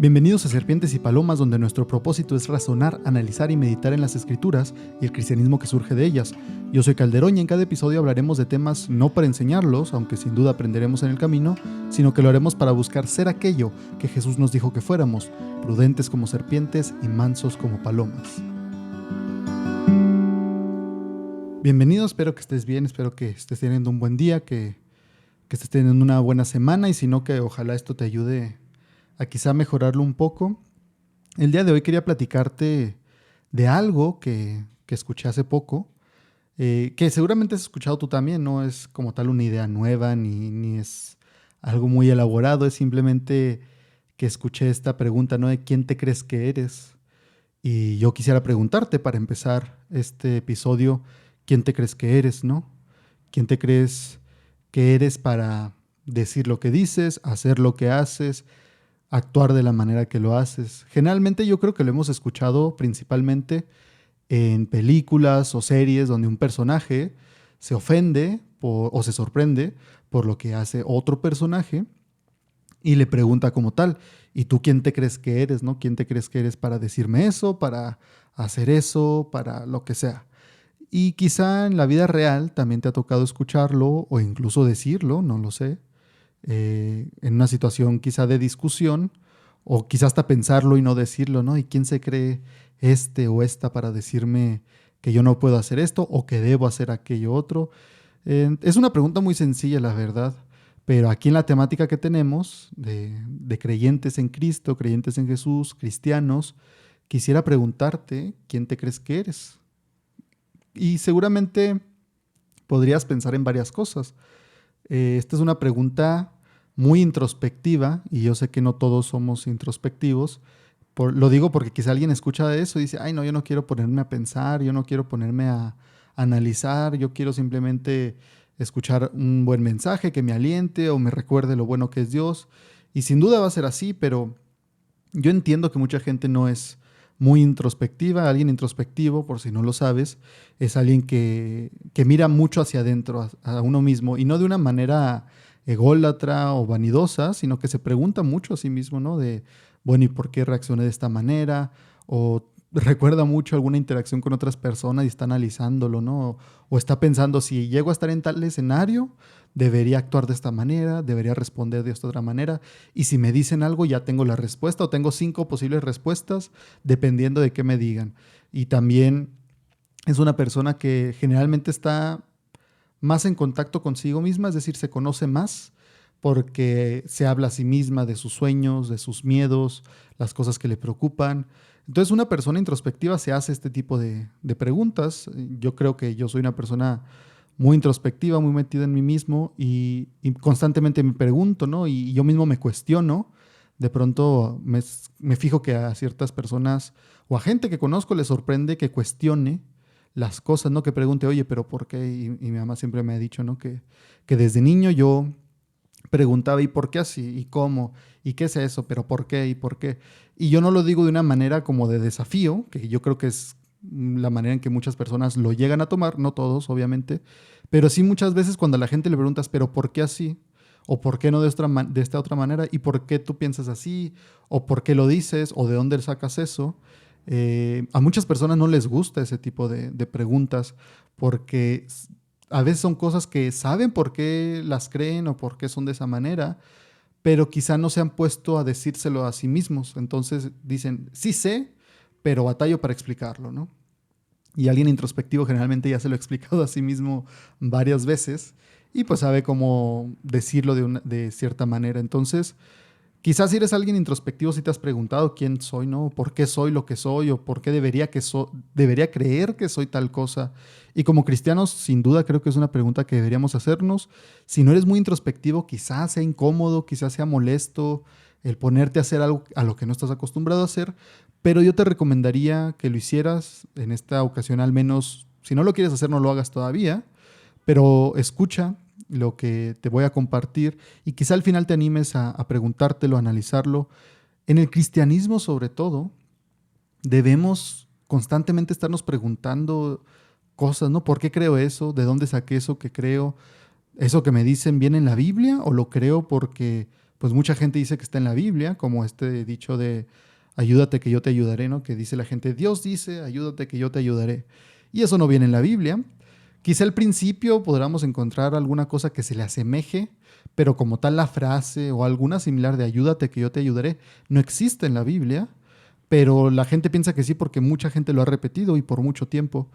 Bienvenidos a Serpientes y Palomas, donde nuestro propósito es razonar, analizar y meditar en las escrituras y el cristianismo que surge de ellas. Yo soy Calderón y en cada episodio hablaremos de temas no para enseñarlos, aunque sin duda aprenderemos en el camino, sino que lo haremos para buscar ser aquello que Jesús nos dijo que fuéramos, prudentes como serpientes y mansos como palomas. Bienvenido, espero que estés bien, espero que estés teniendo un buen día, que estés teniendo una buena semana y si no, que ojalá esto te ayude a quizá mejorarlo un poco. El día de hoy quería platicarte de algo que escuché hace poco, que seguramente has escuchado tú también, no es como tal una idea nueva ni es algo muy elaborado, es simplemente que escuché esta pregunta, ¿no? De ¿quién te crees que eres? Y yo quisiera preguntarte para empezar este episodio, ¿quién te crees que eres, no? ¿Quién te crees que eres para decir lo que dices, hacer lo que haces, actuar de la manera que lo haces? Generalmente yo creo que lo hemos escuchado principalmente en películas o series donde un personaje se ofende o se sorprende por lo que hace otro personaje y le pregunta como tal, ¿y tú quién te crees que eres, no? ¿Quién te crees que eres para decirme eso, para hacer eso, para lo que sea? Y quizá en la vida real también te ha tocado escucharlo o incluso decirlo, no lo sé, en una situación quizá de discusión, o quizá hasta pensarlo y no decirlo, ¿no? ¿Y quién se cree este o esta para decirme que yo no puedo hacer esto o que debo hacer aquello otro? Es una pregunta muy sencilla, la verdad, pero aquí en la temática que tenemos de creyentes en Cristo, creyentes en Jesús, cristianos, quisiera preguntarte, ¿quién te crees que eres? Y seguramente podrías pensar en varias cosas. Esta es una pregunta muy introspectiva y yo sé que no todos somos introspectivos. Lo digo porque quizá alguien escucha eso y dice, ay no, yo no quiero ponerme a pensar, yo no quiero ponerme a analizar, yo quiero simplemente escuchar un buen mensaje que me aliente o me recuerde lo bueno que es Dios. Y sin duda va a ser así, pero yo entiendo que mucha gente no es muy introspectiva. Alguien introspectivo, por si no lo sabes, es alguien que mira mucho hacia adentro, a uno mismo, y no de una manera ególatra o vanidosa, sino que se pregunta mucho a sí mismo, ¿no? De, bueno, ¿y por qué reaccioné de esta manera? O recuerda mucho alguna interacción con otras personas y está analizándolo, ¿no? O está pensando, si llego a estar en tal escenario, debería actuar de esta manera, debería responder de esta otra manera. Y si me dicen algo, ya tengo la respuesta o tengo 5 posibles respuestas, dependiendo de qué me digan. Y también es una persona que generalmente está más en contacto consigo misma, es decir, se conoce más porque se habla a sí misma de sus sueños, de sus miedos, las cosas que le preocupan. Entonces, una persona introspectiva se hace este tipo de preguntas. Yo creo que yo soy una persona muy introspectiva, muy metida en mí mismo y constantemente me pregunto, ¿no? Y yo mismo me cuestiono. De pronto me fijo que a ciertas personas o a gente que conozco les sorprende que cuestione las cosas, ¿no? Que pregunte, oye, pero ¿por qué? Y mi mamá siempre me ha dicho, ¿no? Que desde niño yo preguntaba, ¿y por qué así? ¿Y cómo? ¿Y qué es eso? ¿Pero por qué? ¿Y por qué? Y yo no lo digo de una manera como de desafío, que yo creo que es la manera en que muchas personas lo llegan a tomar, no todos, obviamente, pero sí muchas veces cuando a la gente le preguntas, ¿pero por qué así? ¿O por qué no de esta otra manera? ¿Y por qué tú piensas así? ¿O por qué lo dices? ¿O de dónde sacas eso? A muchas personas no les gusta ese tipo de preguntas porque a veces son cosas que saben por qué las creen o por qué son de esa manera, pero quizá no se han puesto a decírselo a sí mismos. Entonces dicen, sí sé, pero batallo para explicarlo, ¿no? Y alguien introspectivo generalmente ya se lo ha explicado a sí mismo varias veces y pues sabe cómo decirlo de cierta manera. Entonces, quizás si eres alguien introspectivo, si te has preguntado quién soy, ¿no? ¿Por qué soy lo que soy? ¿O por qué debería creer que soy tal cosa? Y como cristianos, sin duda creo que es una pregunta que deberíamos hacernos. Si no eres muy introspectivo, quizás sea incómodo, quizás sea molesto el ponerte a hacer algo a lo que no estás acostumbrado a hacer, pero yo te recomendaría que lo hicieras en esta ocasión, al menos, si no lo quieres hacer, no lo hagas todavía, pero escucha lo que te voy a compartir y quizá al final te animes a preguntártelo, a analizarlo. En el cristianismo, sobre todo, debemos constantemente estarnos preguntando cosas, ¿no? ¿Por qué creo eso? ¿De dónde saqué eso que creo? ¿Eso que me dicen viene en la Biblia o lo creo porque pues mucha gente dice que está en la Biblia, como este dicho de ayúdate que yo te ayudaré, ¿no? Que dice la gente, Dios dice, ayúdate que yo te ayudaré. Y eso no viene en la Biblia. Quizá al principio podamos encontrar alguna cosa que se le asemeje, pero como tal la frase o alguna similar de ayúdate que yo te ayudaré no existe en la Biblia, pero la gente piensa que sí porque mucha gente lo ha repetido y por mucho tiempo.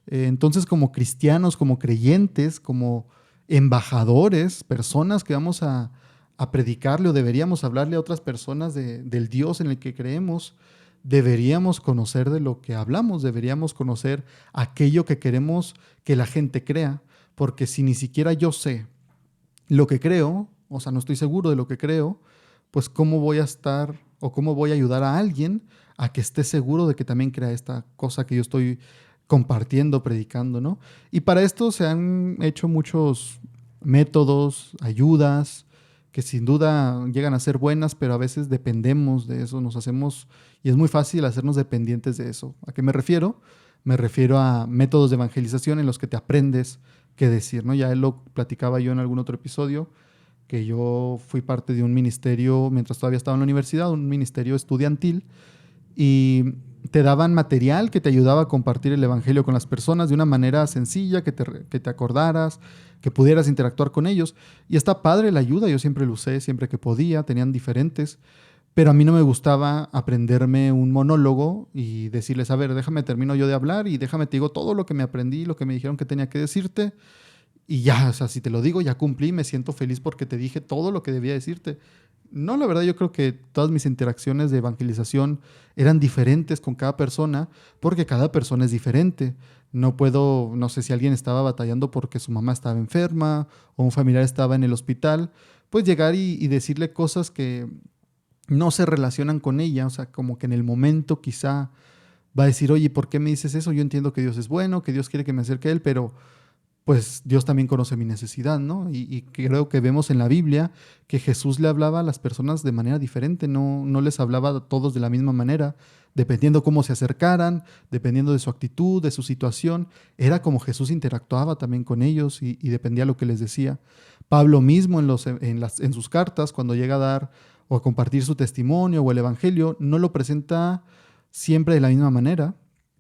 Entonces, como cristianos, como creyentes, como embajadores, personas que vamos a predicarle o deberíamos hablarle a otras personas del Dios en el que creemos, deberíamos conocer de lo que hablamos, deberíamos conocer aquello que queremos que la gente crea, porque si ni siquiera yo sé lo que creo, o sea, no estoy seguro de lo que creo, pues cómo voy a estar o cómo voy a ayudar a alguien a que esté seguro de que también crea esta cosa que yo estoy compartiendo, predicando, ¿no? Y para esto se han hecho muchos métodos, ayudas, que sin duda llegan a ser buenas, pero a veces dependemos de eso, nos hacemos, y es muy fácil hacernos dependientes de eso. ¿A qué me refiero? Me refiero a métodos de evangelización en los que te aprendes qué decir, ¿no? Ya él lo platicaba yo en algún otro episodio, que yo fui parte de un ministerio, mientras todavía estaba en la universidad, un ministerio estudiantil, y te daban material que te ayudaba a compartir el evangelio con las personas de una manera sencilla, que te acordaras, que pudieras interactuar con ellos. Y está padre la ayuda, yo siempre lo usé, siempre que podía, tenían diferentes, pero a mí no me gustaba aprenderme un monólogo y decirles, a ver, déjame termino yo de hablar y déjame te digo todo lo que me aprendí, lo que me dijeron que tenía que decirte y ya, o sea, si te lo digo, ya cumplí, me siento feliz porque te dije todo lo que debía decirte. No, la verdad, yo creo que todas mis interacciones de evangelización eran diferentes con cada persona, porque cada persona es diferente. No puedo, no sé si alguien estaba batallando porque su mamá estaba enferma o un familiar estaba en el hospital, pues llegar y decirle cosas que no se relacionan con ella, o sea, como que en el momento quizá va a decir, oye, ¿por qué me dices eso? Yo entiendo que Dios es bueno, que Dios quiere que me acerque a Él, pero pues Dios también conoce mi necesidad, ¿no? Y creo que vemos en la Biblia que Jesús le hablaba a las personas de manera diferente, no les hablaba a todos de la misma manera, dependiendo cómo se acercaran, dependiendo de su actitud, de su situación, era como Jesús interactuaba también con ellos y dependía lo que les decía. Pablo mismo en sus cartas, cuando llega a dar o a compartir su testimonio o el Evangelio, no lo presenta siempre de la misma manera.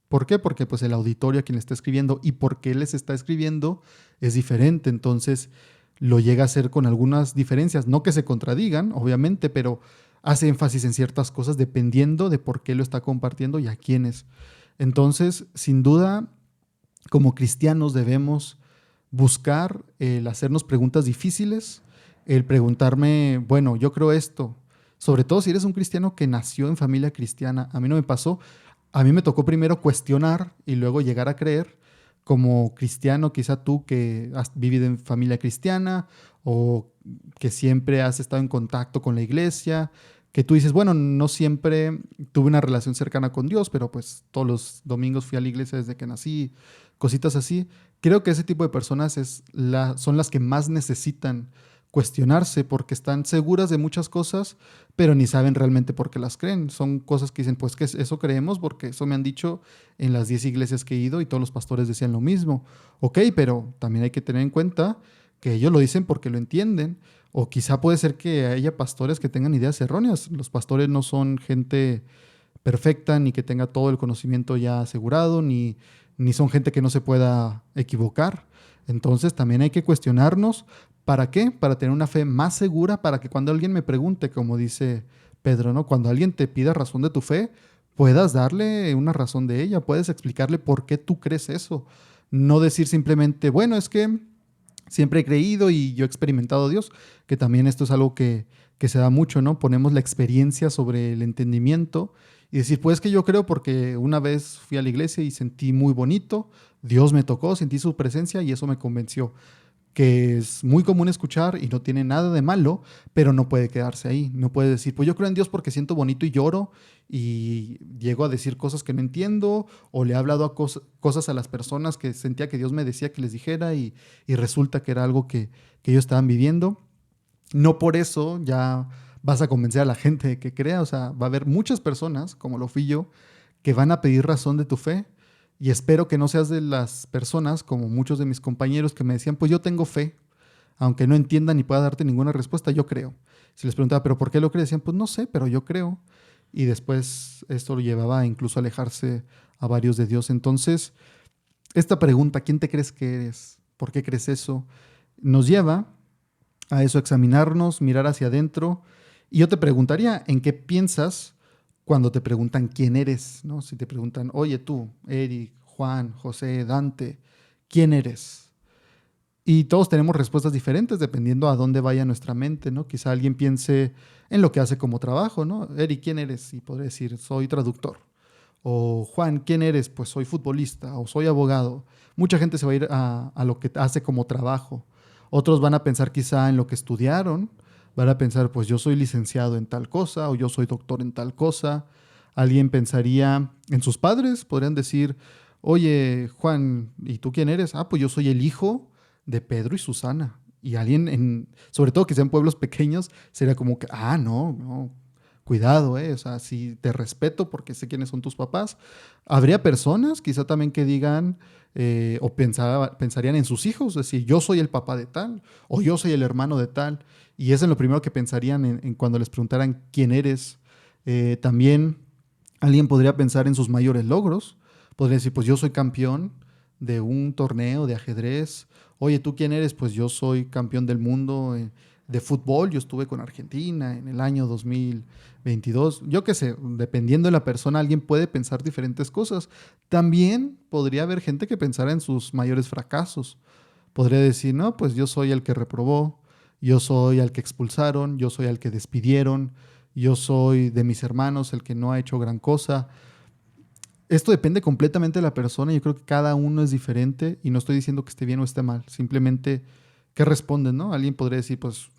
¿Por qué? Porque pues el auditorio a quien le está escribiendo y por qué les está escribiendo es diferente. Entonces lo llega a hacer con algunas diferencias. No que se contradigan, obviamente, pero hace énfasis en ciertas cosas dependiendo de por qué lo está compartiendo y a quiénes. Entonces, sin duda, como cristianos debemos buscar el hacernos preguntas difíciles, el preguntarme, bueno, yo creo esto, sobre todo si eres un cristiano que nació en familia cristiana. A mí no me pasó, a mí me tocó primero cuestionar y luego llegar a creer. Como cristiano, quizá tú que has vivido en familia cristiana o que siempre has estado en contacto con la iglesia, que tú dices, bueno, no siempre tuve una relación cercana con Dios, pero pues todos los domingos fui a la iglesia desde que nací, cositas así. Creo que ese tipo de personas son las que más necesitan cuestionarse porque están seguras de muchas cosas, pero ni saben realmente por qué las creen. Son cosas que dicen, pues que eso creemos porque eso me han dicho en las 10 iglesias que he ido y todos los pastores decían lo mismo. Ok, pero también hay que tener en cuenta que ellos lo dicen porque lo entienden. O quizá puede ser que haya pastores que tengan ideas erróneas. Los pastores no son gente perfecta, ni que tenga todo el conocimiento ya asegurado, ni son gente que no se pueda equivocar. Entonces también hay que cuestionarnos. ¿Para qué? Para tener una fe más segura, para que cuando alguien me pregunte, como dice Pedro, ¿no? Cuando alguien te pida razón de tu fe, puedas darle una razón de ella, puedes explicarle por qué tú crees eso. No decir simplemente, bueno, es que siempre he creído y yo he experimentado a Dios, que también esto es algo que se da mucho, ¿no? Ponemos la experiencia sobre el entendimiento y decir, pues que yo creo porque una vez fui a la iglesia y sentí muy bonito, Dios me tocó, sentí su presencia y eso me convenció, que es muy común escuchar y no tiene nada de malo, pero no puede quedarse ahí. No puede decir, pues yo creo en Dios porque siento bonito y lloro y llego a decir cosas que no entiendo o le he hablado a cosas a las personas que sentía que Dios me decía que les dijera y resulta que era algo que ellos estaban viviendo. No por eso ya vas a convencer a la gente de que crea, o sea, va a haber muchas personas, como lo fui yo, que van a pedir razón de tu fe y espero que no seas de las personas, como muchos de mis compañeros que me decían, pues yo tengo fe. aunque no entienda ni pueda darte ninguna respuesta, yo creo. Si les preguntaba, ¿pero por qué lo crees? Decían, pues no sé, pero yo creo. Y después esto lo llevaba incluso a alejarse a varios de Dios. Entonces, esta pregunta, ¿quién te crees que eres? ¿Por qué crees eso? Nos lleva a eso, examinarnos, mirar hacia adentro. Y yo te preguntaría, ¿en qué piensas cuando te preguntan quién eres? ¿No? Si te preguntan, oye tú, Eric, Juan, José, Dante, ¿quién eres? Y todos tenemos respuestas diferentes dependiendo a dónde vaya nuestra mente, ¿no? Quizá alguien piense en lo que hace como trabajo, ¿no? Eric, ¿quién eres? Y podría decir, soy traductor. O Juan, ¿quién eres? Pues soy futbolista o soy abogado. Mucha gente se va a ir a lo que hace como trabajo. Otros van a pensar quizá en lo que estudiaron. Van a pensar, pues yo soy licenciado en tal cosa o yo soy doctor en tal cosa. Alguien pensaría en sus padres. Podrían decir, oye, Juan, ¿y tú quién eres? Ah, pues yo soy el hijo de Pedro y Susana. Y alguien, sobre todo que sean pueblos pequeños, sería como que, ah, no, no, cuidado, o sea, si te respeto porque sé quiénes son tus papás. Habría personas quizá también que digan o pensarían en sus hijos, es decir, yo soy el papá de tal o yo soy el hermano de tal. Y eso es lo primero que pensarían en cuando les preguntaran quién eres. También alguien podría pensar en sus mayores logros. Podría decir, pues yo soy campeón de un torneo de ajedrez. Oye, ¿tú quién eres? Pues yo soy campeón del mundo de fútbol. Yo estuve con Argentina en el año 2022. Yo qué sé, dependiendo de la persona, alguien puede pensar diferentes cosas. También podría haber gente que pensara en sus mayores fracasos. Podría decir, no, pues yo soy el que reprobó, yo soy al que expulsaron, yo soy al que despidieron, yo soy de mis hermanos el que no ha hecho gran cosa. Esto depende completamente de la persona. Yo creo que cada uno es diferente y no estoy diciendo que esté bien o esté mal. Simplemente, ¿qué responden, no? Alguien podría decir, pues,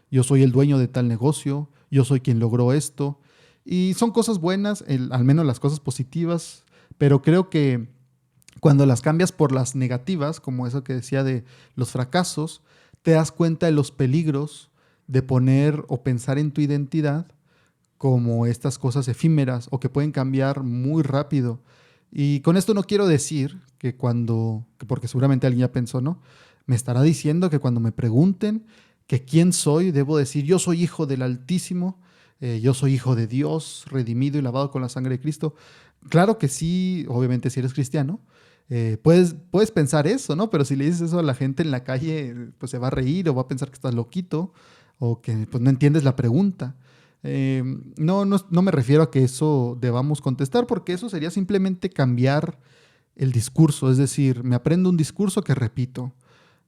yo soy el dueño de tal negocio, yo soy quien logró esto. Y son cosas buenas, al menos las cosas positivas, pero creo que cuando las cambias por las negativas, como eso que decía de los fracasos, te das cuenta de los peligros de poner o pensar en tu identidad como estas cosas efímeras o que pueden cambiar muy rápido. Y con esto no quiero decir que porque seguramente alguien ya pensó, ¿no? Me estará diciendo que cuando me pregunten que quién soy, debo decir, yo soy hijo del Altísimo, yo soy hijo de Dios, redimido y lavado con la sangre de Cristo. Claro que sí, obviamente si eres cristiano, puedes pensar eso, ¿no? Pero si le dices eso a la gente en la calle, pues se va a reír o va a pensar que estás loquito o que pues, no entiendes la pregunta. No me refiero a que eso debamos contestar, porque eso sería simplemente cambiar el discurso. Es decir, me aprendo un discurso que repito.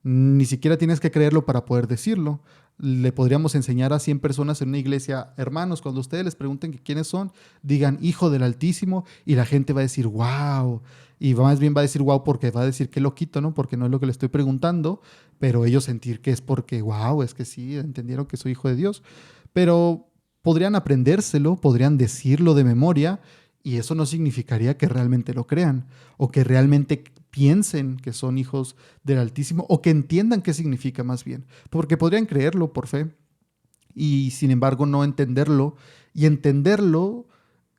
Ni siquiera tienes que creerlo para poder decirlo. Le podríamos enseñar a 100 personas en una iglesia, hermanos, cuando ustedes les pregunten que quiénes son, digan Hijo del Altísimo y la gente va a decir wow. Y más bien va a decir wow porque va a decir qué loquito, ¿no? Porque no es lo que le estoy preguntando, pero ellos sentir que es porque wow, es que sí, entendieron que soy hijo de Dios. Pero podrían aprendérselo, podrían decirlo de memoria y eso no significaría que realmente lo crean o que realmente piensen que son hijos del Altísimo o que entiendan qué significa más bien, porque podrían creerlo por fe y sin embargo no entenderlo y entenderlo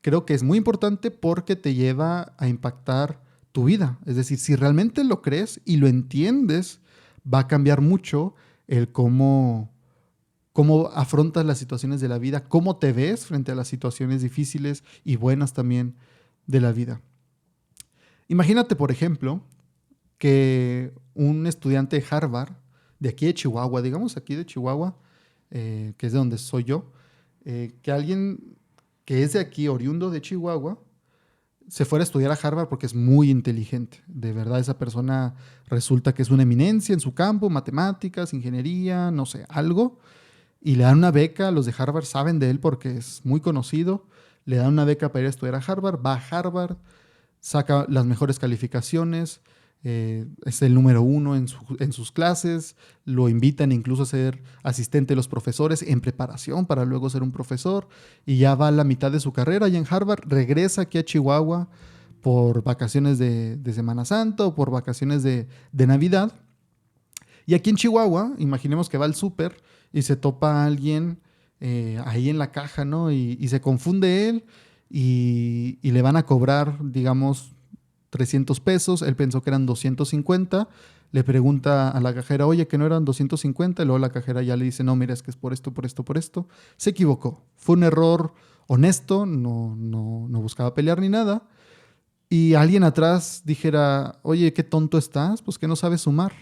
creo que es muy importante porque te lleva a impactar tu vida, es decir, si realmente lo crees y lo entiendes, va a cambiar mucho el cómo afrontas las situaciones de la vida, cómo te ves frente a las situaciones difíciles y buenas también de la vida. Imagínate, por ejemplo, que un estudiante de Harvard, de aquí de Chihuahua, digamos aquí de Chihuahua, que es de donde soy yo, que alguien que es de aquí, oriundo de Chihuahua, se fuera a estudiar a Harvard porque es muy inteligente. De verdad, esa persona resulta que es una eminencia en su campo, matemáticas, ingeniería, no sé, algo y le dan una beca, los de Harvard saben de él porque es muy conocido, le dan una beca para ir a estudiar a Harvard, va a Harvard, saca las mejores calificaciones, es el número uno en sus clases, lo invitan incluso a ser asistente de los profesores en preparación para luego ser un profesor y ya va a la mitad de su carrera y en Harvard regresa aquí a Chihuahua por vacaciones de Semana Santa o por vacaciones de Navidad y aquí en Chihuahua, imaginemos que va al súper y se topa a alguien ahí en la caja, ¿no? Y se confunde él y le van a cobrar, digamos, 300 pesos. Él pensó que eran 250. le pregunta a la cajera, oye, que no eran 250, y luego la cajera ya le dice, no, mira, es que es por esto, por esto, por esto. Se equivocó. Fue un error honesto, no buscaba pelear ni nada. Y alguien atrás dijera, oye, qué tonto estás, pues que no sabes sumar.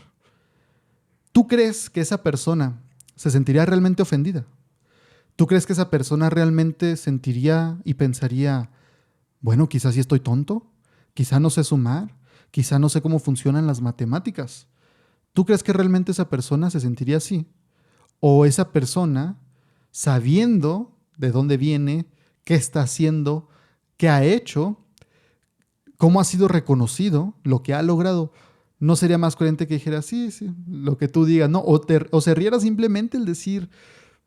¿Tú crees que esa persona se sentiría realmente ofendida? ¿Tú crees que esa persona realmente sentiría y pensaría, bueno, quizás sí estoy tonto, quizá no sé sumar, quizá no sé cómo funcionan las matemáticas? ¿Tú crees que realmente esa persona se sentiría así? ¿O esa persona, sabiendo de dónde viene, qué está haciendo, qué ha hecho, cómo ha sido reconocido, lo que ha logrado, no sería más coherente que dijera, sí, sí, lo que tú digas, ¿no? O se riera simplemente el decir,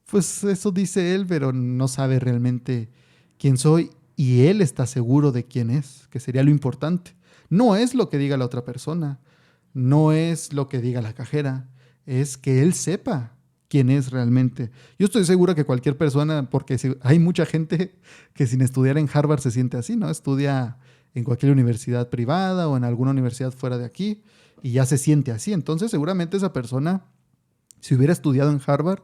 pues eso dice él, pero no sabe realmente quién soy y él está seguro de quién es, que sería lo importante. No es lo que diga la otra persona, no es lo que diga la cajera, es que él sepa quién es realmente. Yo estoy seguro que cualquier persona, porque hay mucha gente que sin estudiar en Harvard se siente así, ¿no? Estudia en cualquier universidad privada o en alguna universidad fuera de aquí y ya se siente así. Entonces seguramente esa persona, si hubiera estudiado en Harvard,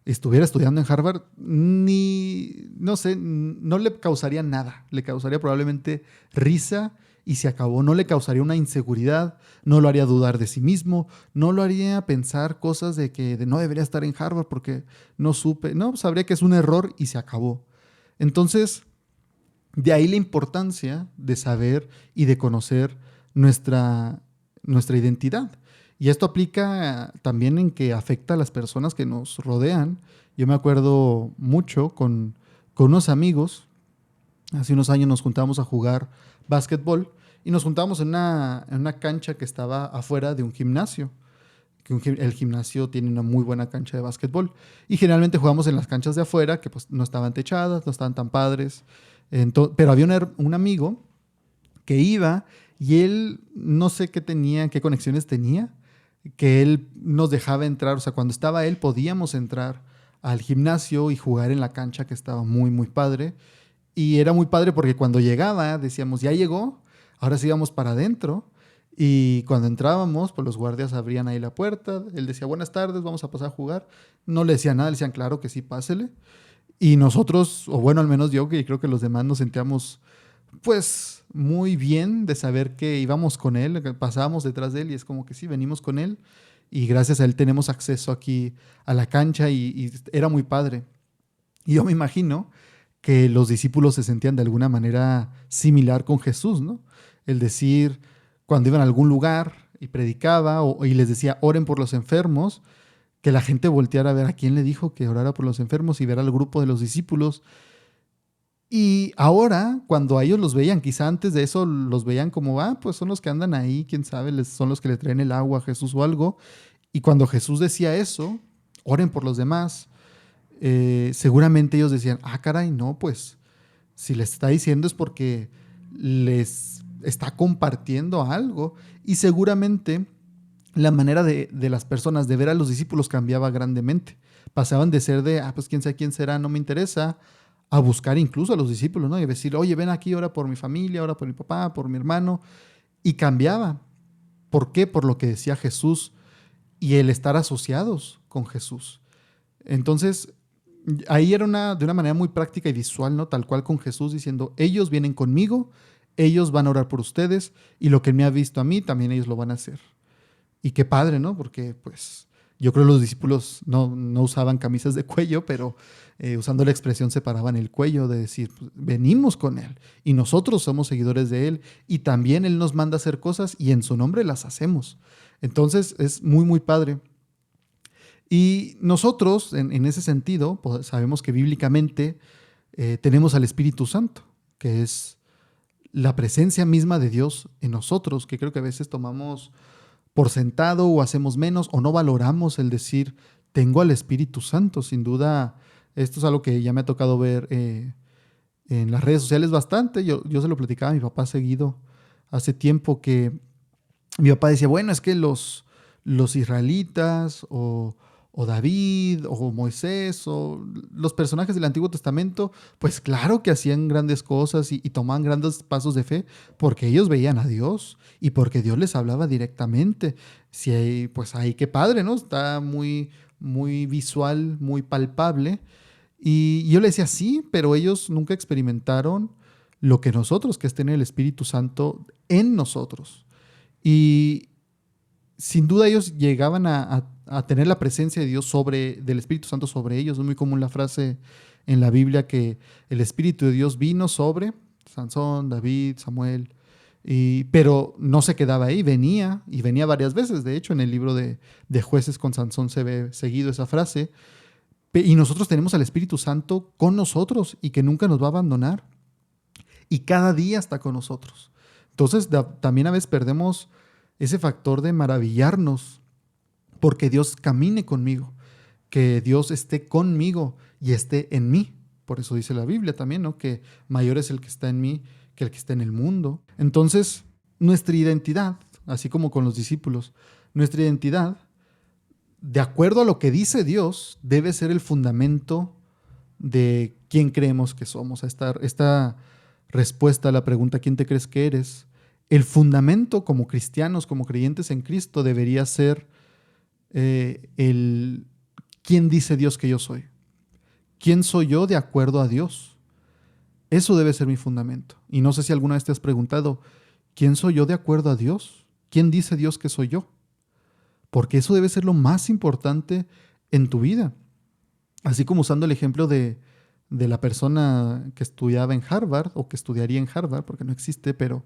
estuviera estudiando en Harvard, ni, no sé, no le causaría nada. Le causaría probablemente risa y se acabó. No le causaría una inseguridad, no lo haría dudar de sí mismo, no lo haría pensar cosas de que no debería estar en Harvard porque no supe. No, sabría que es un error y se acabó. Entonces, de ahí la importancia de saber y de conocer nuestra identidad. Y esto aplica también en que afecta a las personas que nos rodean. Yo me acuerdo mucho con unos amigos, hace unos años nos juntamos a jugar básquetbol y nos juntamos en una cancha que estaba afuera de un gimnasio. El gimnasio tiene una muy buena cancha de básquetbol y generalmente jugamos en las canchas de afuera que pues no estaban techadas, no estaban tan padres. Pero había un amigo que iba y él no sé qué tenía, qué conexiones tenía, que él nos dejaba entrar, o sea, cuando estaba él podíamos entrar al gimnasio y jugar en la cancha que estaba muy, muy padre. Y era muy padre porque cuando llegaba decíamos, ya llegó, ahora sí vamos para adentro. Y cuando entrábamos, pues los guardias abrían ahí la puerta, él decía, buenas tardes, vamos a pasar a jugar. No le decía nada, le decían, claro que sí, pásele. Y nosotros, o bueno, al menos yo, que creo que los demás nos sentíamos pues muy bien de saber que íbamos con él, que pasábamos detrás de él y es como que sí, venimos con él y gracias a él tenemos acceso aquí a la cancha y era muy padre. Y yo me imagino que los discípulos se sentían de alguna manera similar con Jesús, ¿no? El decir, cuando iban a algún lugar y predicaba y les decía, oren por los enfermos, que la gente volteara a ver a quién le dijo que orara por los enfermos y ver al grupo de los discípulos. Y ahora, cuando a ellos los veían, quizá antes de eso los veían como, pues son los que andan ahí, quién sabe, son los que le traen el agua a Jesús o algo. Y cuando Jesús decía eso, oren por los demás, seguramente ellos decían, caray, no, pues si les está diciendo es porque les está compartiendo algo. Y seguramente la manera de las personas de ver a los discípulos cambiaba grandemente. Pasaban de ser de, pues quién sabe quién será, no me interesa, a buscar incluso a los discípulos, ¿no? Y decir, oye, ven aquí, ora por mi familia, ora por mi papá, por mi hermano. Y cambiaba. ¿Por qué? Por lo que decía Jesús y el estar asociados con Jesús. Entonces, ahí era de una manera muy práctica y visual, ¿no? Tal cual con Jesús diciendo, ellos vienen conmigo, ellos van a orar por ustedes y lo que me ha visto a mí, también ellos lo van a hacer. Y qué padre, ¿no? Porque pues yo creo que los discípulos no usaban camisas de cuello, pero usando la expresión separaban el cuello de decir, pues, venimos con Él y nosotros somos seguidores de Él y también Él nos manda a hacer cosas y en su nombre las hacemos. Entonces es muy, muy padre. Y nosotros, en ese sentido, pues, sabemos que bíblicamente tenemos al Espíritu Santo, que es la presencia misma de Dios en nosotros, que creo que a veces tomamos por sentado o hacemos menos o no valoramos el decir, tengo al Espíritu Santo. Sin duda, esto es algo que ya me ha tocado ver en las redes sociales bastante. Yo se lo platicaba a mi papá seguido hace tiempo que mi papá decía, bueno, es que los israelitas o David, o Moisés, o los personajes del Antiguo Testamento, pues claro que hacían grandes cosas y tomaban grandes pasos de fe porque ellos veían a Dios y porque Dios les hablaba directamente. Si hay, pues ahí qué padre, ¿no? Está muy, muy visual, muy palpable. Y yo le decía, sí, pero ellos nunca experimentaron lo que nosotros, que es tener el Espíritu Santo en nosotros. Y sin duda ellos llegaban a tener la presencia de Dios del Espíritu Santo sobre ellos. Es muy común la frase en la Biblia que el Espíritu de Dios vino sobre Sansón, David, Samuel, pero no se quedaba ahí, venía y venía varias veces. De hecho, en el libro de Jueces con Sansón se ve seguido esa frase. Y nosotros tenemos al Espíritu Santo con nosotros y que nunca nos va a abandonar. Y cada día está con nosotros. Entonces, también a veces perdemos ese factor de maravillarnos porque Dios camine conmigo, que Dios esté conmigo y esté en mí. Por eso dice la Biblia también, ¿no? Que mayor es el que está en mí que el que está en el mundo. Entonces, nuestra identidad, así como con los discípulos, nuestra identidad, de acuerdo a lo que dice Dios, debe ser el fundamento de quién creemos que somos. Esta respuesta a la pregunta ¿quién te crees que eres? El fundamento como cristianos, como creyentes en Cristo, debería ser el quién dice Dios que yo soy. ¿Quién soy yo de acuerdo a Dios? Eso debe ser mi fundamento. Y no sé si alguna vez te has preguntado, ¿quién soy yo de acuerdo a Dios? ¿Quién dice Dios que soy yo? Porque eso debe ser lo más importante en tu vida. Así como usando el ejemplo de la persona que estudiaba en Harvard o que estudiaría en Harvard, porque no existe, pero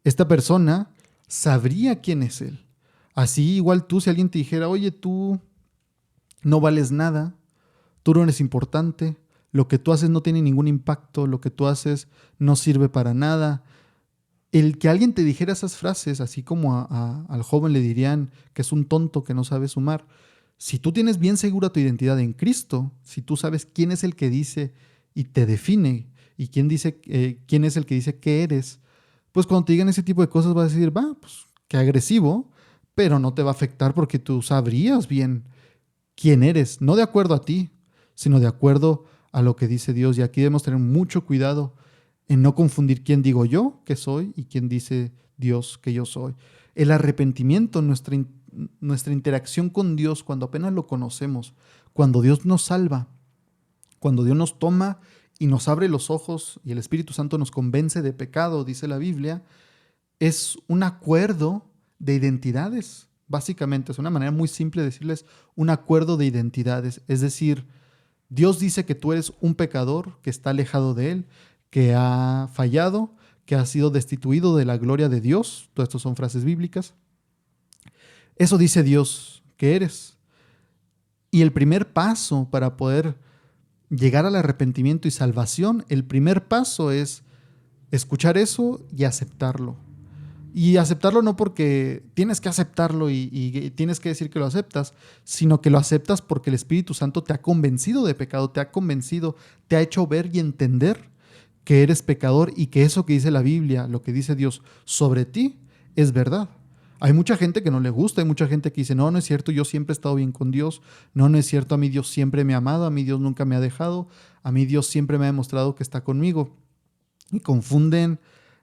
esta persona sabría quién es él. Así igual tú, si alguien te dijera, oye, tú no vales nada, tú no eres importante, lo que tú haces no tiene ningún impacto, lo que tú haces no sirve para nada. El que alguien te dijera esas frases, así como al joven le dirían que es un tonto, que no sabe sumar, si tú tienes bien segura tu identidad en Cristo, si tú sabes quién es el que dice y te define, y quién es el que dice qué eres, pues cuando te digan ese tipo de cosas vas a decir, va, pues qué agresivo, pero no te va a afectar porque tú sabrías bien quién eres, no de acuerdo a ti, sino de acuerdo a lo que dice Dios. Y aquí debemos tener mucho cuidado en no confundir quién digo yo que soy y quién dice Dios que yo soy. El arrepentimiento, nuestra interacción con Dios cuando apenas lo conocemos, cuando Dios nos salva, cuando Dios nos toma y nos abre los ojos y el Espíritu Santo nos convence de pecado, dice la Biblia, es un acuerdo de identidades. Básicamente, es una manera muy simple de decirles un acuerdo de identidades. Es decir, Dios dice que tú eres un pecador que está alejado de Él, que ha fallado, que ha sido destituido de la gloria de Dios. Todo esto son frases bíblicas. Eso dice Dios que eres. Y el primer paso para poder llegar al arrepentimiento y salvación, el primer paso es escuchar eso y aceptarlo. Y aceptarlo no porque tienes que aceptarlo y tienes que decir que lo aceptas, sino que lo aceptas porque el Espíritu Santo te ha convencido de pecado, te ha convencido, te ha hecho ver y entender que eres pecador y que eso que dice la Biblia, lo que dice Dios sobre ti, es verdad. Hay mucha gente que no le gusta, hay mucha gente que dice, no, no es cierto, yo siempre he estado bien con Dios, no, no es cierto, a mí Dios siempre me ha amado, a mí Dios nunca me ha dejado, a mí Dios siempre me ha demostrado que está conmigo. Y confunden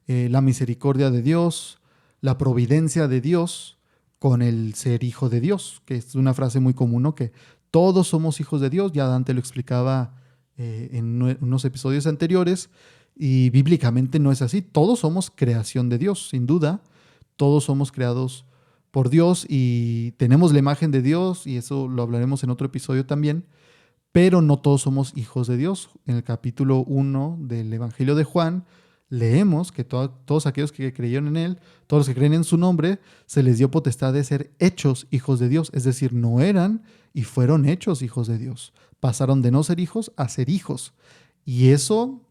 la misericordia de Dios, la providencia de Dios con el ser hijo de Dios, que es una frase muy común, ¿no? Que todos somos hijos de Dios, ya Dante lo explicaba en unos episodios anteriores, y bíblicamente no es así, todos somos creación de Dios, sin duda, todos somos creados por Dios y tenemos la imagen de Dios, y eso lo hablaremos en otro episodio también, pero no todos somos hijos de Dios. En el capítulo 1 del Evangelio de Juan, leemos que todos aquellos que creyeron en Él, todos los que creen en su nombre, se les dio potestad de ser hechos hijos de Dios. Es decir, no eran y fueron hechos hijos de Dios. Pasaron de no ser hijos a ser hijos. Y eso,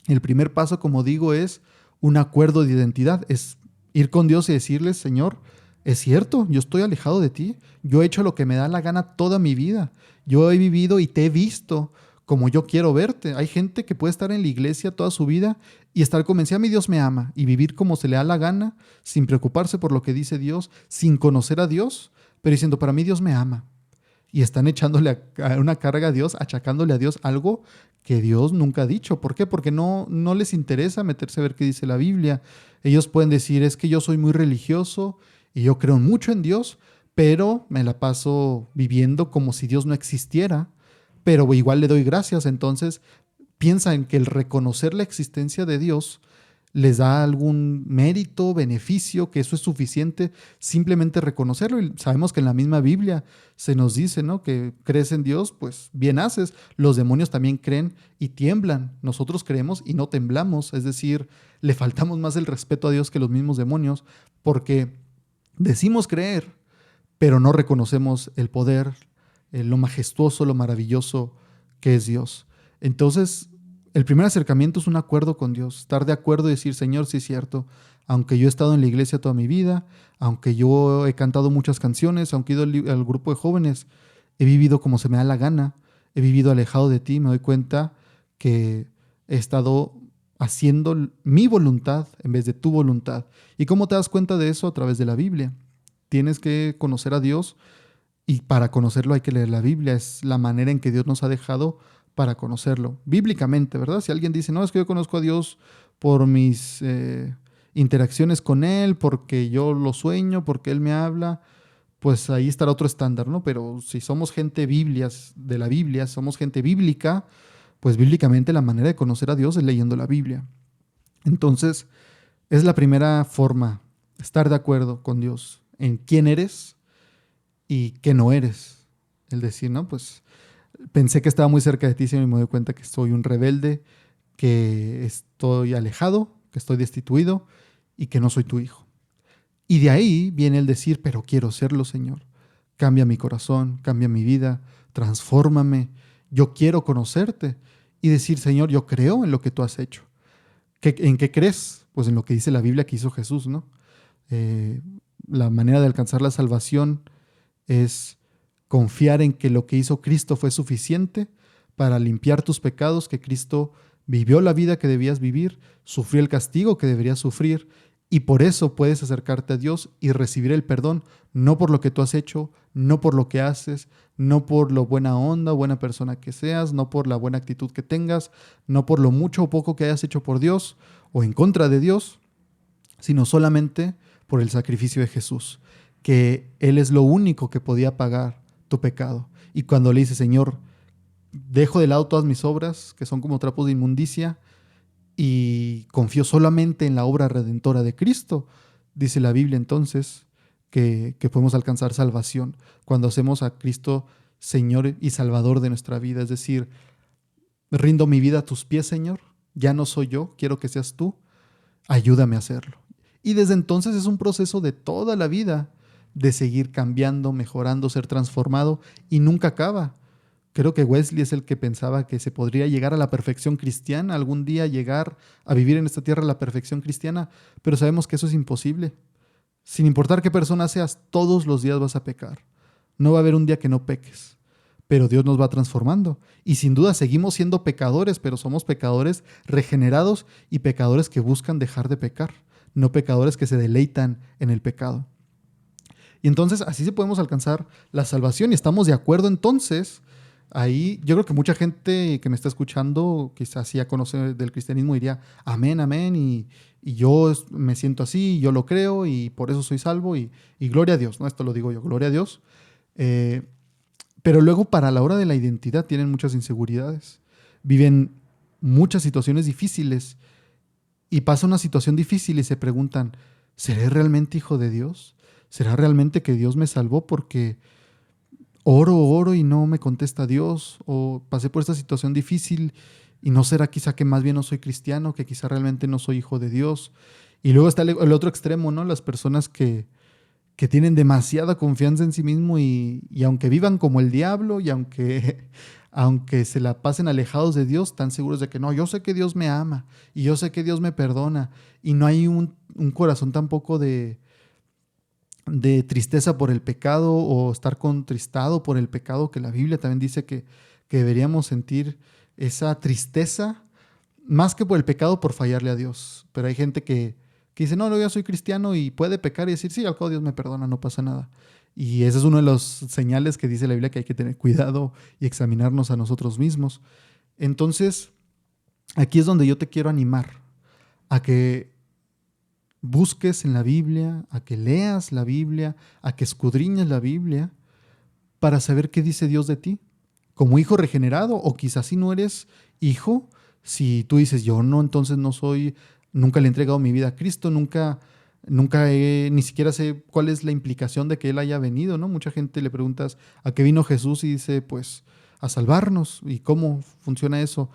el primer paso, como digo, es un acuerdo de identidad. Es ir con Dios y decirle, Señor, es cierto, yo estoy alejado de ti. Yo he hecho lo que me da la gana toda mi vida. Yo he vivido y te he visto como yo quiero verte. Hay gente que puede estar en la iglesia toda su vida y estar convencida, mi Dios me ama, y vivir como se le da la gana, sin preocuparse por lo que dice Dios, sin conocer a Dios, pero diciendo, para mí Dios me ama. y están echándole a una carga a Dios, achacándole a Dios algo que Dios nunca ha dicho. ¿Por qué? Porque no les interesa meterse a ver qué dice la Biblia. Ellos pueden decir, es que yo soy muy religioso y yo creo mucho en Dios, pero me la paso viviendo como si Dios no existiera, pero igual le doy gracias. Entonces piensan que el reconocer la existencia de Dios les da algún mérito, beneficio, que eso es suficiente, simplemente reconocerlo. Y sabemos que en la misma Biblia se nos dice, ¿no? Que crees en Dios, pues bien haces. Los demonios también creen y tiemblan. Nosotros creemos y no temblamos, es decir, le faltamos más el respeto a Dios que los mismos demonios, porque decimos creer, pero no reconocemos el poder, lo majestuoso, lo maravilloso que es Dios. Entonces, el primer acercamiento es un acuerdo con Dios, estar de acuerdo y decir, Señor, sí es cierto, aunque yo he estado en la iglesia toda mi vida, aunque yo he cantado muchas canciones, aunque he ido al grupo de jóvenes, he vivido como se me da la gana, he vivido alejado de ti, me doy cuenta que he estado haciendo mi voluntad en vez de tu voluntad. ¿Y cómo te das cuenta de eso? A través de la Biblia. Tienes que conocer a Dios y para conocerlo hay que leer la Biblia. Es la manera en que Dios nos ha dejado para conocerlo, bíblicamente, ¿verdad? Si alguien dice, no, es que yo conozco a Dios por mis interacciones con Él, porque yo lo sueño, porque Él me habla, pues ahí estará otro estándar, ¿no? Pero si somos gente de la Biblia, somos gente bíblica, pues bíblicamente la manera de conocer a Dios es leyendo la Biblia. Entonces, es la primera forma, estar de acuerdo con Dios en quién eres y qué no eres. El decir, no, pues pensé que estaba muy cerca de ti y me doy cuenta que soy un rebelde, que estoy alejado, que estoy destituido y que no soy tu hijo. Y de ahí viene el decir, pero quiero serlo, Señor. Cambia mi corazón, cambia mi vida, transfórmame. Yo quiero conocerte y decir, Señor, yo creo en lo que tú has hecho. ¿En qué crees? Pues en lo que dice la Biblia que hizo Jesús, ¿no? Eh, la manera de alcanzar la salvación es confiar en que lo que hizo Cristo fue suficiente para limpiar tus pecados, que Cristo vivió la vida que debías vivir, sufrió el castigo que deberías sufrir, y por eso puedes acercarte a Dios y recibir el perdón, no por lo que tú has hecho, no por lo que haces, no por lo buena onda, buena persona que seas, no por la buena actitud que tengas, no por lo mucho o poco que hayas hecho por Dios o en contra de Dios, sino solamente por el sacrificio de Jesús, que Él es lo único que podía pagar tu pecado. Y cuando le dice, Señor, dejo de lado todas mis obras, que son como trapos de inmundicia, y confío solamente en la obra redentora de Cristo, dice la Biblia entonces que podemos alcanzar salvación cuando hacemos a Cristo Señor y Salvador de nuestra vida. Es decir, rindo mi vida a tus pies, Señor, ya no soy yo, quiero que seas tú, ayúdame a hacerlo. Y desde entonces es un proceso de toda la vida de seguir cambiando, mejorando, ser transformado y nunca acaba. Creo que Wesley es el que pensaba que se podría llegar a la perfección cristiana, algún día llegar a vivir en esta tierra la perfección cristiana, pero sabemos que eso es imposible. Sin importar qué persona seas, todos los días vas a pecar. No va a haber un día que no peques, pero Dios nos va transformando. Y sin duda seguimos siendo pecadores, pero somos pecadores regenerados y pecadores que buscan dejar de pecar, no pecadores que se deleitan en el pecado. Y entonces así se podemos alcanzar la salvación y estamos de acuerdo entonces. Ahí yo creo que mucha gente que me está escuchando, quizás sí ya conoce del cristianismo, diría amén, amén, y yo me siento así, yo lo creo y por eso soy salvo y gloria a Dios, ¿no? Esto lo digo yo, gloria a Dios. Eh, pero luego para la hora de la identidad tienen muchas inseguridades, viven muchas situaciones difíciles y pasa una situación difícil y se preguntan, ¿seré realmente hijo de Dios? ¿Será realmente que Dios me salvó porque oro y no me contesta Dios? ¿O pasé por esta situación difícil y no será quizá que más bien no soy cristiano, que quizá realmente no soy hijo de Dios? Y luego está el otro extremo, ¿no? Las personas que tienen demasiada confianza en sí mismo y aunque vivan como el diablo y aunque se la pasen alejados de Dios, están seguros de que no, yo sé que Dios me ama y yo sé que Dios me perdona y no hay un corazón tampoco de tristeza por el pecado o estar contristado por el pecado, que la Biblia también dice que deberíamos sentir esa tristeza más que por el pecado, por fallarle a Dios. Pero hay gente que dice, no, yo soy cristiano y puede pecar y decir, sí, al cabo Dios me perdona, no pasa nada. Y ese es uno de los señales que dice la Biblia, que hay que tener cuidado y examinarnos a nosotros mismos. Entonces, aquí es donde yo te quiero animar a que busques en la Biblia, a que leas la Biblia, a que escudriñes la Biblia para saber qué dice Dios de ti. Como hijo regenerado, o quizás si no eres hijo, si tú dices, yo no, entonces no soy, nunca le he entregado mi vida a Cristo, ni siquiera sé cuál es la implicación de que Él haya venido, ¿no? Mucha gente le preguntas, ¿a qué vino Jesús? Y dice, pues, a salvarnos. ¿Y cómo funciona eso?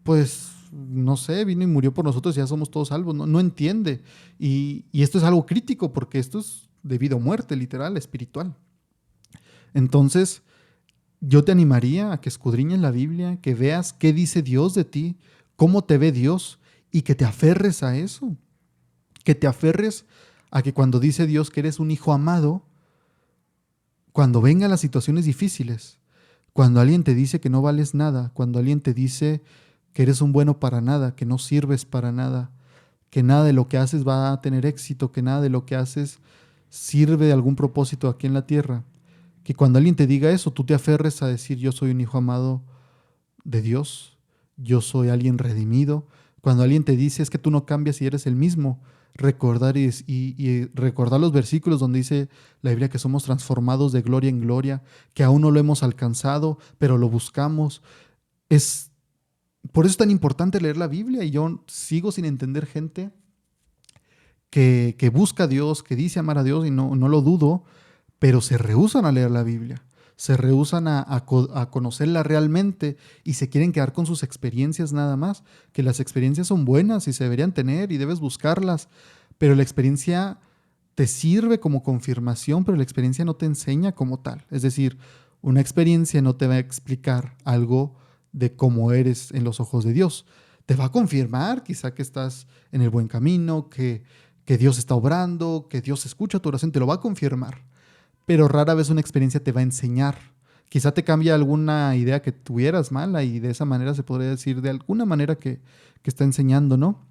Pues, no sé, vino y murió por nosotros y ya somos todos salvos. No, no entiende. Y esto es algo crítico porque esto es de vida o muerte, literal, espiritual. Entonces, yo te animaría a que escudriñes la Biblia, que veas qué dice Dios de ti, cómo te ve Dios y que te aferres a eso. Que te aferres a que cuando dice Dios que eres un hijo amado, cuando vengan las situaciones difíciles, cuando alguien te dice que no vales nada, cuando alguien te dice que eres un bueno para nada, que no sirves para nada, que nada de lo que haces va a tener éxito, que nada de lo que haces sirve de algún propósito aquí en la tierra, que cuando alguien te diga eso, tú te aferres a decir yo soy un hijo amado de Dios, yo soy alguien redimido. Cuando alguien te dice es que tú no cambias y eres el mismo, recordar y recordar los versículos donde dice la Biblia que somos transformados de gloria en gloria, que aún no lo hemos alcanzado, pero lo buscamos. Es por eso es tan importante leer la Biblia y yo sigo sin entender gente que busca a Dios, que dice amar a Dios y no lo dudo, pero se rehúsan a leer la Biblia, se rehúsan a conocerla realmente y se quieren quedar con sus experiencias nada más, que las experiencias son buenas y se deberían tener y debes buscarlas, pero la experiencia te sirve como confirmación, pero la experiencia no te enseña como tal. Es decir, una experiencia no te va a explicar algo de cómo eres en los ojos de Dios. Te va a confirmar quizá que estás en el buen camino, que Dios está obrando, que Dios escucha tu oración, te lo va a confirmar, pero rara vez una experiencia te va a enseñar. Quizá te cambia alguna idea que tuvieras mala y de esa manera se podría decir de alguna manera que está enseñando, ¿no?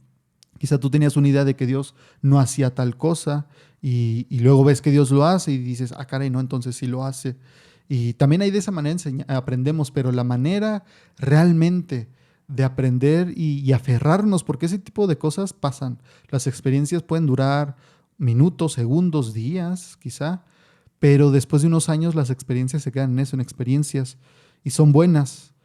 Quizá tú tenías una idea de que Dios no hacía tal cosa y luego ves que Dios lo hace y dices, ah, caray, no, entonces sí lo hace. Y también hay de esa manera aprendemos, pero la manera realmente de aprender y aferrarnos, porque ese tipo de cosas pasan. Las experiencias pueden durar minutos, segundos, días, quizá, pero después de unos años las experiencias se quedan en eso, en experiencias, y son buenas,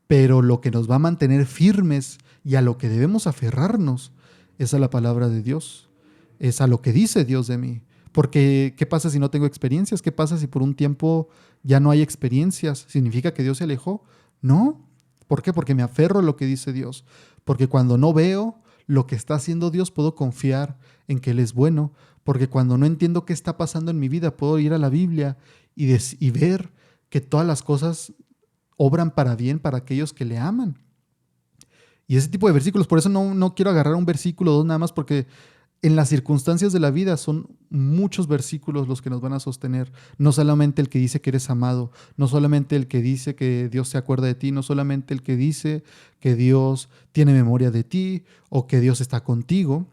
pero lo que nos va a mantener firmes y a lo que debemos aferrarnos es a la palabra de Dios, es a lo que dice Dios de mí. Porque, ¿qué pasa si no tengo experiencias? ¿Qué pasa si por un tiempo ya no hay experiencias? ¿Significa que Dios se alejó? No. ¿Por qué? Porque me aferro a lo que dice Dios. Porque cuando no veo lo que está haciendo Dios, puedo confiar en que Él es bueno. Porque cuando no entiendo qué está pasando en mi vida, puedo ir a la Biblia y ver que todas las cosas obran para bien para aquellos que le aman. Y ese tipo de versículos, por eso no quiero agarrar un versículo o dos nada más, porque en las circunstancias de la vida son muchos versículos los que nos van a sostener. No solamente el que dice que eres amado, no solamente el que dice que Dios se acuerda de ti, no solamente el que dice que Dios tiene memoria de ti o que Dios está contigo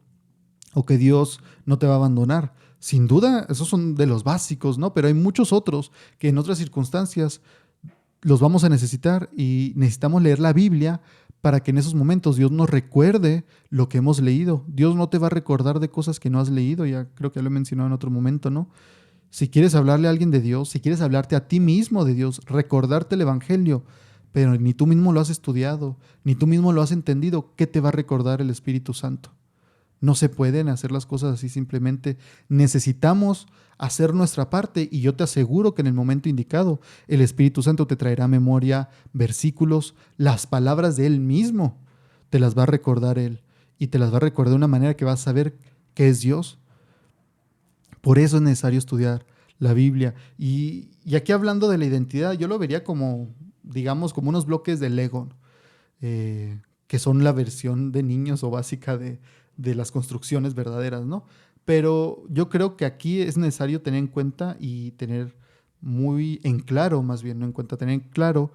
o que Dios no te va a abandonar. Sin duda, esos son de los básicos, ¿no? Pero hay muchos otros que en otras circunstancias los vamos a necesitar y necesitamos leer la Biblia para que en esos momentos Dios nos recuerde lo que hemos leído. Dios no te va a recordar de cosas que no has leído, ya creo que ya lo he mencionado en otro momento, ¿no? Si quieres hablarle a alguien de Dios, si quieres hablarte a ti mismo de Dios, recordarte el Evangelio, pero ni tú mismo lo has estudiado, ni tú mismo lo has entendido, ¿qué te va a recordar el Espíritu Santo? No se pueden hacer las cosas así simplemente. Necesitamos hacer nuestra parte y yo te aseguro que en el momento indicado el Espíritu Santo te traerá a memoria versículos, las palabras de Él mismo, te las va a recordar Él y te las va a recordar de una manera que vas a saber que es Dios. Por eso es necesario estudiar la Biblia. Y aquí hablando de la identidad, yo lo vería como, digamos, como unos bloques de Lego, que son la versión de niños o básica de las construcciones verdaderas, ¿no? Pero yo creo que aquí es necesario tener en cuenta y tener muy en claro, más bien, no en cuenta, tener en claro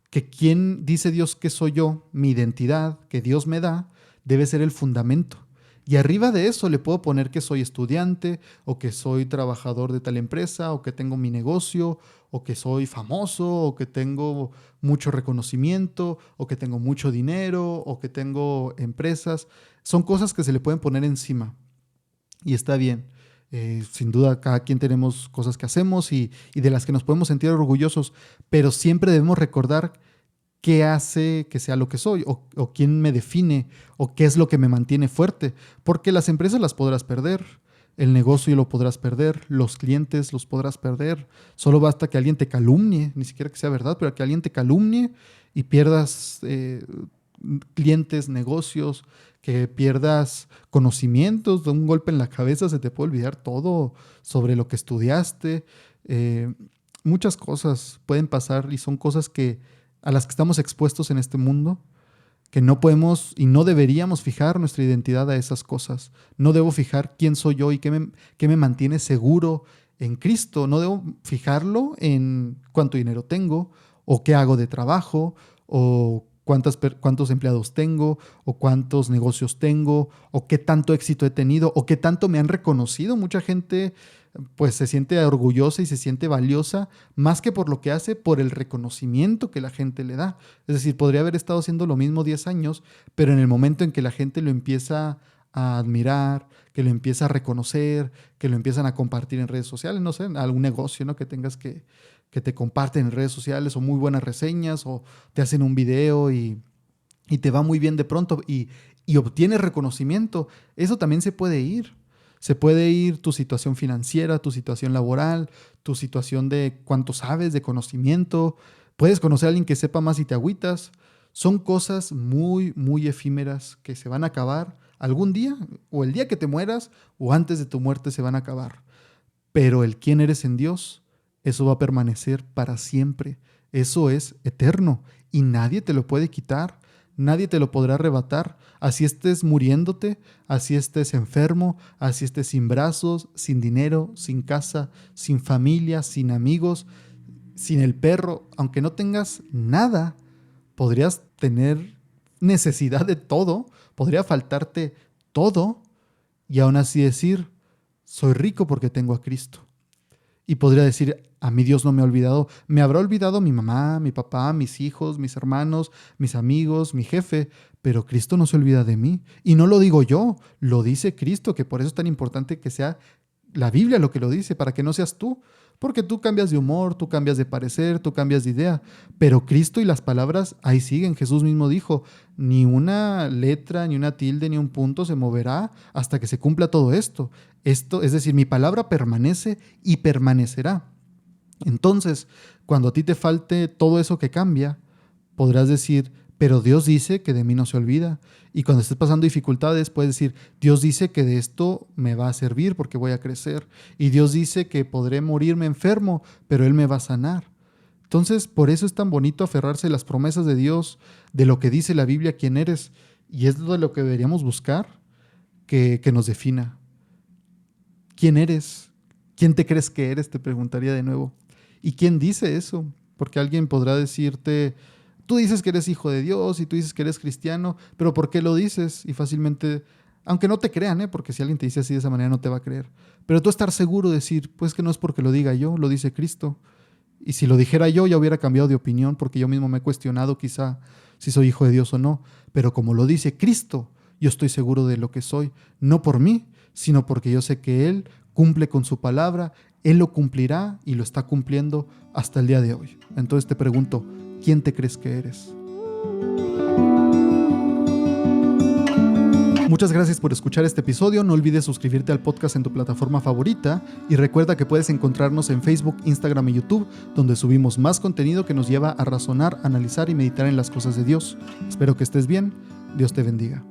que quién dice Dios que soy yo, mi identidad que Dios me da, debe ser el fundamento. Y arriba de eso le puedo poner que soy estudiante, o que soy trabajador de tal empresa, o que tengo mi negocio, o que soy famoso, o que tengo mucho reconocimiento, o que tengo mucho dinero, o que tengo empresas. Son cosas que se le pueden poner encima. Y está bien. Sin duda, cada quien tenemos cosas que hacemos y de las que nos podemos sentir orgullosos, pero siempre debemos recordar qué hace que sea lo que soy, o quién me define, o qué es lo que me mantiene fuerte. Porque las empresas las podrás perder, el negocio lo podrás perder, los clientes los podrás perder. Solo basta que alguien te calumnie, ni siquiera que sea verdad, pero que alguien te calumnie y pierdas clientes, negocios, que pierdas conocimientos. De un golpe en la cabeza se te puede olvidar todo sobre lo que estudiaste. Muchas cosas pueden pasar y son cosas a las que estamos expuestos en este mundo, que no podemos y no deberíamos fijar nuestra identidad a esas cosas. No debo fijar quién soy yo y qué me mantiene seguro en Cristo. No debo fijarlo en cuánto dinero tengo, o qué hago de trabajo, o cuántos empleados tengo, o cuántos negocios tengo, o qué tanto éxito he tenido, o qué tanto me han reconocido. Mucha gente pues se siente orgullosa y se siente valiosa más que por lo que hace, por el reconocimiento que la gente le da. Es decir, podría haber estado haciendo lo mismo 10 años, pero en el momento en que la gente lo empieza a admirar, que lo empieza a reconocer, que lo empiezan a compartir en redes sociales, no sé, algún negocio, ¿no? Que tengas que te comparten en redes sociales, o muy buenas reseñas, o te hacen un video y te va muy bien de pronto y obtienes reconocimiento. Eso también se puede ir. Se puede ir tu situación financiera, tu situación laboral, tu situación de cuánto sabes, de conocimiento. Puedes conocer a alguien que sepa más y te agüitas. Son cosas muy, muy efímeras que se van a acabar algún día, o el día que te mueras, o antes de tu muerte se van a acabar. Pero el quién eres en Dios, eso va a permanecer para siempre. Eso es eterno y nadie te lo puede quitar. Nadie te lo podrá arrebatar. Así estés muriéndote, así estés enfermo, así estés sin brazos, sin dinero, sin casa, sin familia, sin amigos, sin el perro. Aunque no tengas nada, podrías tener necesidad de todo, podría faltarte todo, y aún así decir, soy rico porque tengo a Cristo. Y podría decir, a mí Dios no me ha olvidado. Me habrá olvidado mi mamá, mi papá, mis hijos, mis hermanos, mis amigos, mi jefe, pero Cristo no se olvida de mí. Y no lo digo yo, lo dice Cristo, que por eso es tan importante que sea la Biblia lo que lo dice, para que no seas tú. Porque tú cambias de humor, tú cambias de parecer, tú cambias de idea. Pero Cristo y las palabras ahí siguen. Jesús mismo dijo, ni una letra, ni una tilde, ni un punto se moverá hasta que se cumpla todo esto. Esto, es decir, mi palabra permanece y permanecerá. Entonces, cuando a ti te falte todo eso que cambia, podrás decir, pero Dios dice que de mí no se olvida. Y cuando estés pasando dificultades, puedes decir, Dios dice que de esto me va a servir porque voy a crecer. Y Dios dice que podré morirme enfermo, pero Él me va a sanar. Entonces, por eso es tan bonito aferrarse a las promesas de Dios, de lo que dice la Biblia, quién eres. Y es de lo que deberíamos buscar que nos defina. ¿Quién eres? ¿Quién te crees que eres? Te preguntaría de nuevo. ¿Y quién dice eso? Porque alguien podrá decirte, tú dices que eres hijo de Dios y tú dices que eres cristiano, pero ¿por qué lo dices? Y fácilmente, aunque no te crean, porque si alguien te dice así de esa manera no te va a creer, pero tú estar seguro de decir, pues que no es porque lo diga yo, lo dice Cristo. Y si lo dijera yo, ya hubiera cambiado de opinión, porque yo mismo me he cuestionado quizá si soy hijo de Dios o no, pero como lo dice Cristo, yo estoy seguro de lo que soy, no por mí, sino porque yo sé que Él cumple con su palabra, Él lo cumplirá y lo está cumpliendo hasta el día de hoy. Entonces te pregunto, ¿quién te crees que eres? Muchas gracias por escuchar este episodio. No olvides suscribirte al podcast en tu plataforma favorita y recuerda que puedes encontrarnos en Facebook, Instagram y YouTube, donde subimos más contenido que nos lleva a razonar, analizar y meditar en las cosas de Dios. Espero que estés bien. Dios te bendiga.